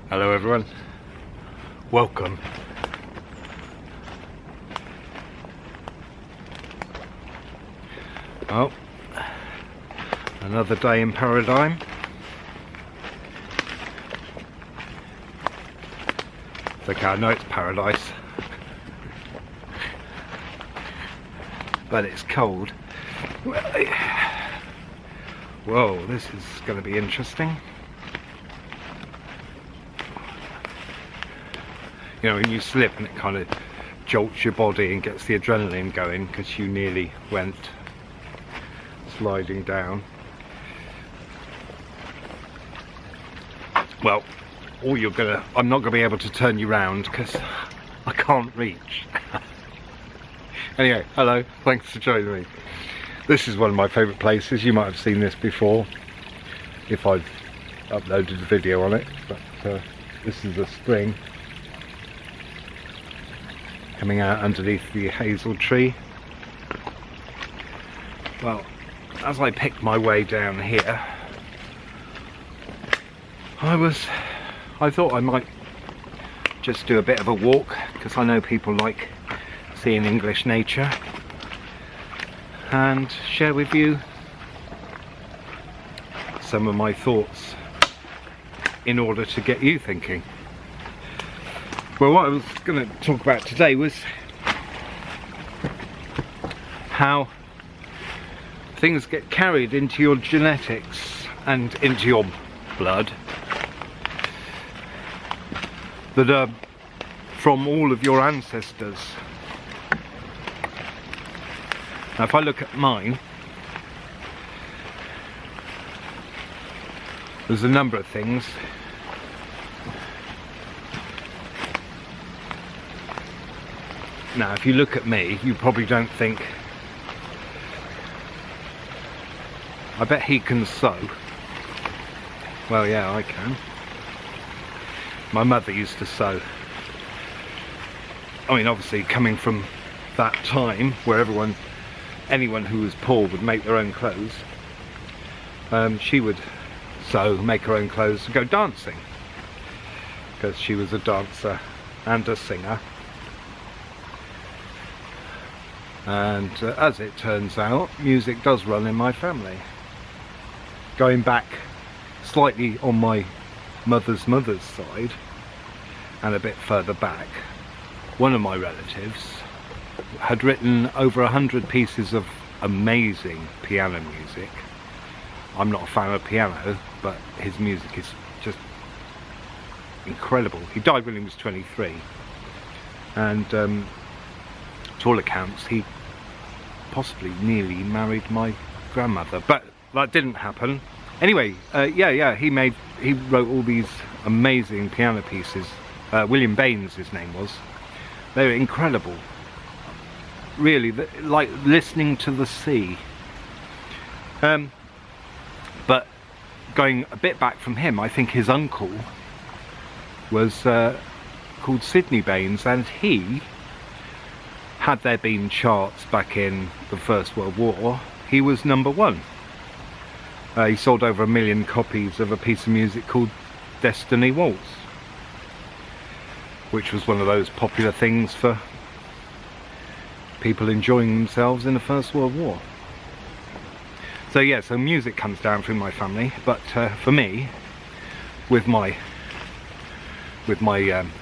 Hello everyone, welcome. Oh, another day in Paradigm. It's okay, I know it's paradise, but it's cold. Whoa, this is going to be interesting. You know, when you slip and it kind of jolts your body and gets the adrenaline going because you nearly went sliding down. Well, I'm not gonna be able to turn you round because I can't reach. Anyway, hello, thanks for joining me. This is one of my favourite places. You might have seen this before if I've uploaded a video on it, but this is a spring coming out underneath the hazel tree. Well, as I picked my way down here, I thought I might just do a bit of a walk, because I know people like seeing English nature, and share with you some of my thoughts in order to get you thinking. Well, what I was going to talk about today was how things get carried into your genetics and into your blood that are from all of your ancestors. Now, if I look at mine, there's a number of things. Now, if you look at me, you probably don't think, I bet he can sew. Well, yeah, I can. My mother used to sew. I mean, obviously coming from that time where anyone who was poor would make their own clothes, she would sew, make her own clothes and go dancing, because she was a dancer and a singer. And as it turns out, music does run in my family. Going back slightly on my mother's side and a bit further back, one of my relatives had written over 100 pieces of amazing piano music. I'm not a fan of piano, but his music is just incredible. He died when he was 23, and to all accounts he possibly nearly married my grandmother, but that didn't happen. Anyway, he wrote all these amazing piano pieces. William Baines, his name was. They were incredible, really, like listening to the sea. But going a bit back from him, I think his uncle was called Sidney Baines, and he, had there been charts back in the First World War, he was #1. He sold over 1 million copies of a piece of music called Destiny Waltz, which was one of those popular things for people enjoying themselves in the First World War. So yeah, so music comes down through my family, but for me, with my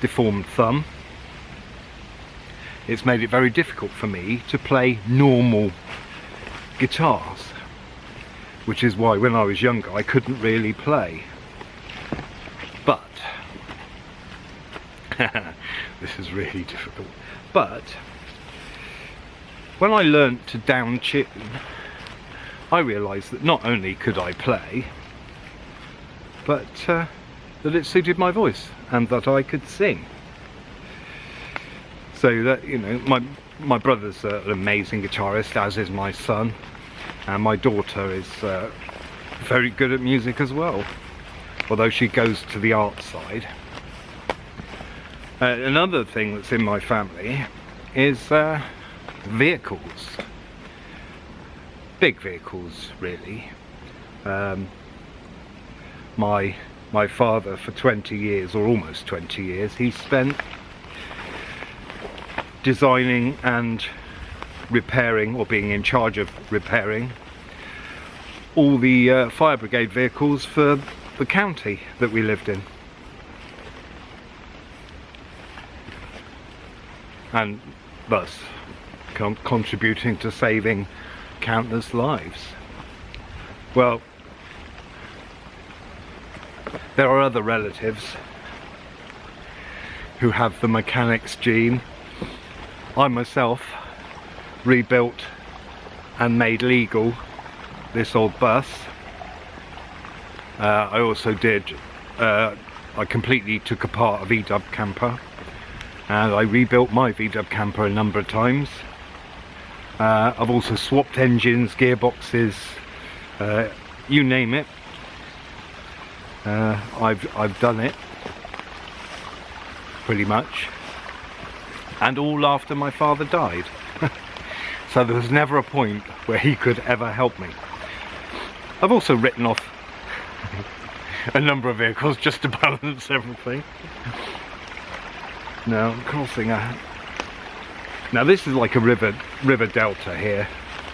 deformed thumb, it's made it very difficult for me to play normal guitars, which is why when I was younger I couldn't really play. But this is really difficult. But when I learnt to down tune, I realised that not only could I play, but that it suited my voice and that I could sing. So that, you know, my brother's an amazing guitarist, as is my son, and my daughter is very good at music as well, although she goes to the art side. Another thing that's in my family is vehicles, big vehicles really. My my father for 20 years, or almost 20 years, he spent designing and repairing, or being in charge of repairing, all the fire brigade vehicles for the county that we lived in. And thus contributing to saving countless lives. Well, there are other relatives who have the mechanics gene. I myself rebuilt and made legal this old bus. I also did, I completely took apart a VW camper, and I rebuilt my VW camper a number of times. I've also swapped engines, gearboxes, you name it. I've done it, pretty much, and all after my father died. So there was never a point where he could ever help me. I've also written off a number of vehicles just to balance everything. Now I'm crossing a... Now this is like a river delta here.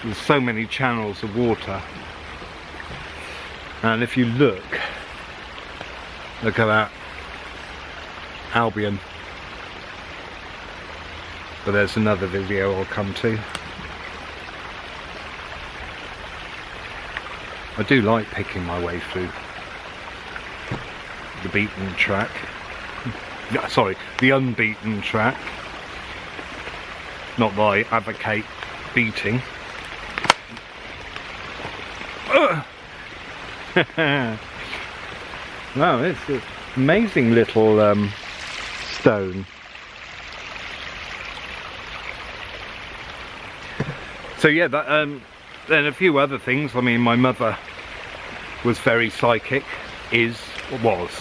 There's so many channels of water. And if you look at that, Albion. But there's another video I'll come to. I do like picking my way through the beaten track. Sorry, the unbeaten track. Not that I advocate beating. Wow, it's an amazing little stone. So yeah, that, then a few other things. I mean, my mother was very psychic, was.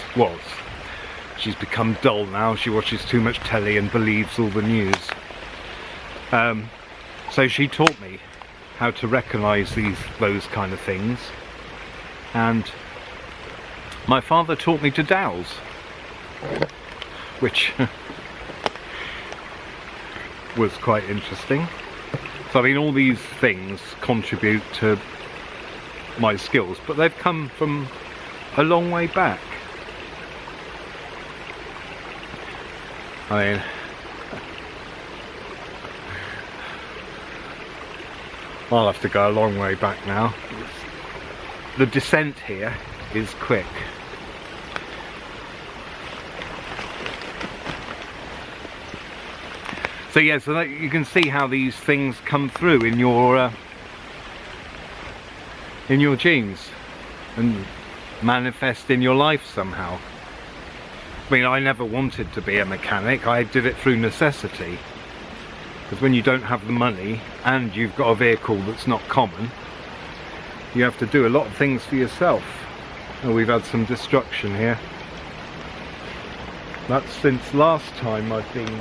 She's become dull now. She watches too much telly and believes all the news. So she taught me how to recognise those kind of things. And my father taught me to dowse, which was quite interesting. So I mean, all these things contribute to my skills, but they've come from a long way back. I mean, I'll have to go a long way back now. The descent here is quick. So yeah, so that you can see how these things come through in your genes and manifest in your life somehow. I mean, I never wanted to be a mechanic. I did it through necessity. Because when you don't have the money and you've got a vehicle that's not common, you have to do a lot of things for yourself. Oh, we've had some destruction here. That's since last time I've been...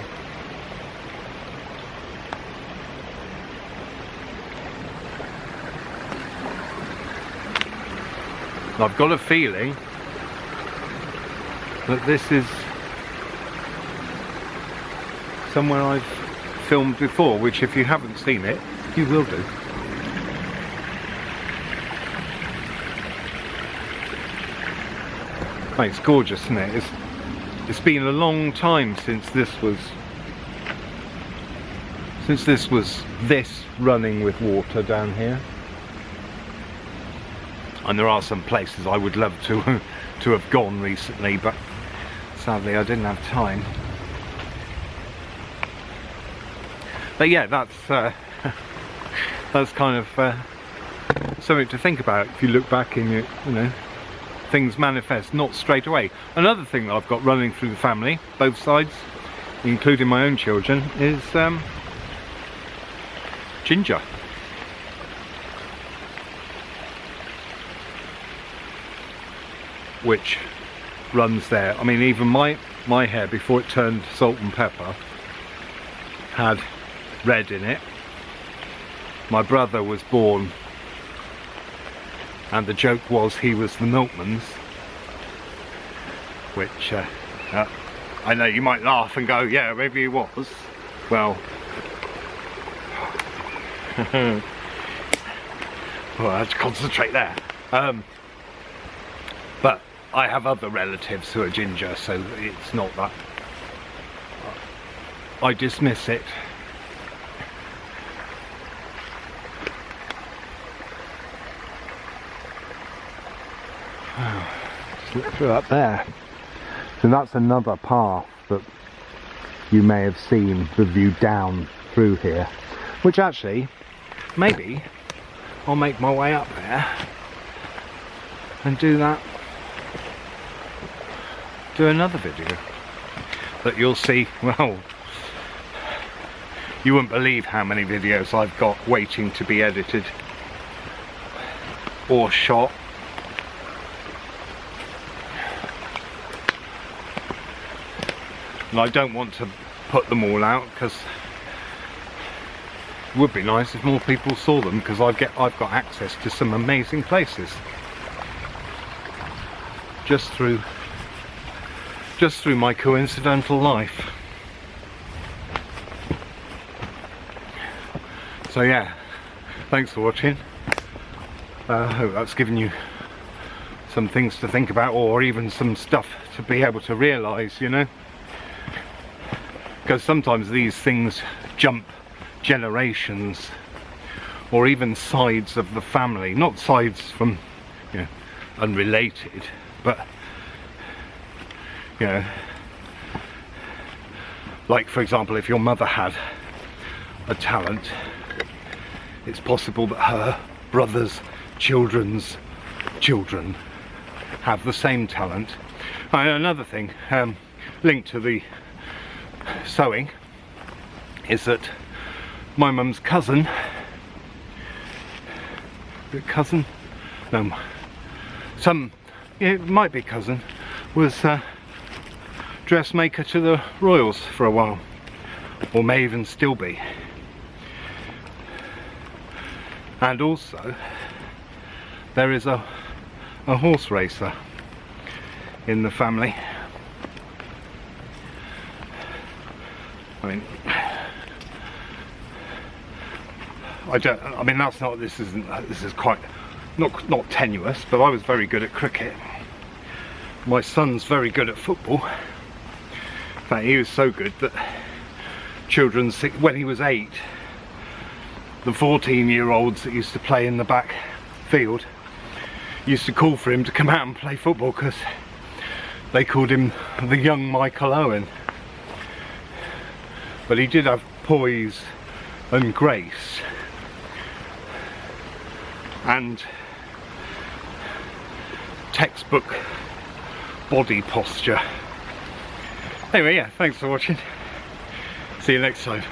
I've got a feeling that this is somewhere I've filmed before, which if you haven't seen it, you will do. Oh, it's gorgeous, isn't it? It's been a long time since this was this running with water down here. And there are some places I would love to have gone recently, but sadly I didn't have time. But yeah, that's kind of something to think about if you look back and you know, things manifest not straight away. Another thing that I've got running through the family, both sides, including my own children, is ginger. Which runs there. I mean, even my hair, before it turned salt and pepper, had red in it. My brother was born, and the joke was he was the milkman's. which I know you might laugh and go, yeah, maybe it was. Well, well, I had to concentrate there. But I have other relatives who are ginger, so it's not that. I dismiss it. Just look through up there. So that's another path that you may have seen the view down through here, which actually, maybe I'll make my way up there and do another video that you'll see. Well, you wouldn't believe how many videos I've got waiting to be edited or shot. And I don't want to put them all out because it would be nice if more people saw them, because I've got access to some amazing places just through my coincidental life. So yeah, thanks for watching. I hope that's given you some things to think about, or even some stuff to be able to realise, you know, because sometimes these things jump generations or even sides of the family, not sides from, you know, unrelated, but, you know, like for example, if your mother had a talent, it's possible that her brother's children's children have the same talent. And another thing linked to the sewing is that my mum's cousin, no, it might be cousin, was dressmaker to the royals for a while, or may even still be. And also there is a horse racer in the family. I mean, this is quite not tenuous, but I was very good at cricket. My son's very good at football. In fact, he was so good that when he was 8, the 14-year-olds that used to play in the back field used to call for him to come out and play football because they called him the young Michael Owen. But he did have poise and grace and textbook body posture. Anyway, yeah, thanks for watching. See you next time.